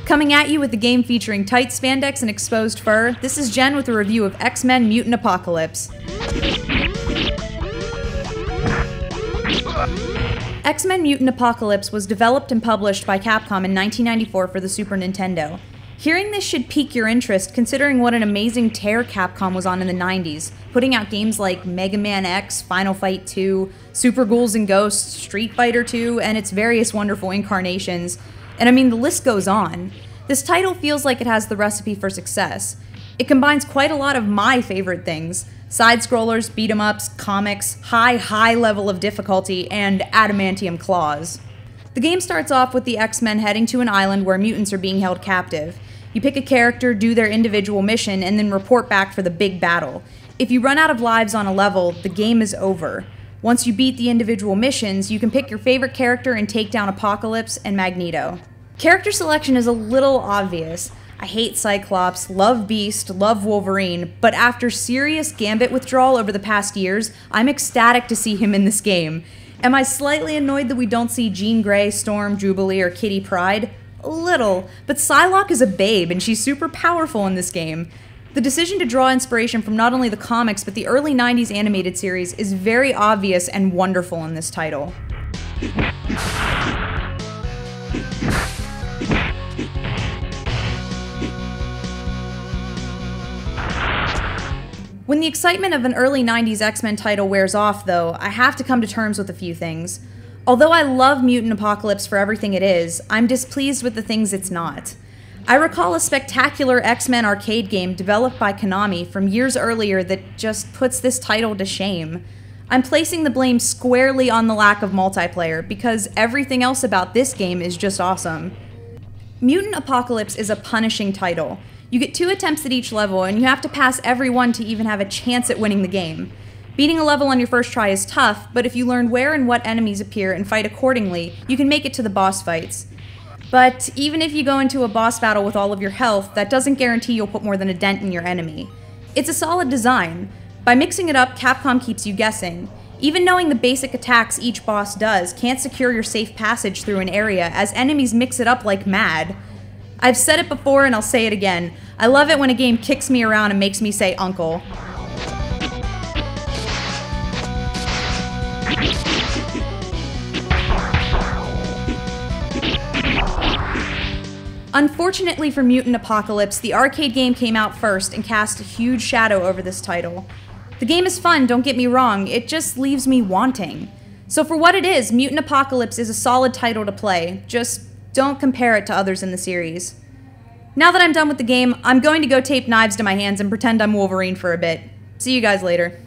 Coming at you with a game featuring tight spandex and exposed fur, this is Jen with a review of X-Men Mutant Apocalypse. X-Men Mutant Apocalypse was developed and published by Capcom in 1994 for the Super Nintendo. Hearing this should pique your interest, considering what an amazing tear Capcom was on in the 90s, putting out games like Mega Man X, Final Fight 2, Super Ghouls and Ghosts, Street Fighter 2, and its various wonderful incarnations. And I mean, the list goes on. This title feels like it has the recipe for success. It combines quite a lot of my favorite things: side-scrollers, beat-em-ups, comics, high level of difficulty, and adamantium claws. The game starts off with the X-Men heading to an island where mutants are being held captive. You pick a character, do their individual mission, and then report back for the big battle. If you run out of lives on a level, the game is over. Once you beat the individual missions, you can pick your favorite character and take down Apocalypse and Magneto. Character selection is a little obvious. I hate Cyclops, love Beast, love Wolverine, but after serious Gambit withdrawal over the past years, I'm ecstatic to see him in this game. Am I slightly annoyed that we don't see Jean Grey, Storm, Jubilee, or Kitty Pryde? A little, but Psylocke is a babe and she's super powerful in this game. The decision to draw inspiration from not only the comics but the early 90s animated series is very obvious and wonderful in this title. When the excitement of an early 90s X-Men title wears off, though, I have to come to terms with a few things. Although I love Mutant Apocalypse for everything it is, I'm displeased with the things it's not. I recall a spectacular X-Men arcade game developed by Konami from years earlier that just puts this title to shame. I'm placing the blame squarely on the lack of multiplayer, because everything else about this game is just awesome. Mutant Apocalypse is a punishing title. You get 2 attempts at each level, and you have to pass every one to even have a chance at winning the game. Beating a level on your first try is tough, but if you learn where and what enemies appear and fight accordingly, you can make it to the boss fights. But even if you go into a boss battle with all of your health, that doesn't guarantee you'll put more than a dent in your enemy. It's a solid design. By mixing it up, Capcom keeps you guessing. Even knowing the basic attacks each boss does can't secure your safe passage through an area, as enemies mix it up like mad. I've said it before and I'll say it again. I love it when a game kicks me around and makes me say uncle. Unfortunately for Mutant Apocalypse, the arcade game came out first and cast a huge shadow over this title. The game is fun, don't get me wrong, it just leaves me wanting. So for what it is, Mutant Apocalypse is a solid title to play, just don't compare it to others in the series. Now that I'm done with the game, I'm going to go tape knives to my hands and pretend I'm Wolverine for a bit. See you guys later.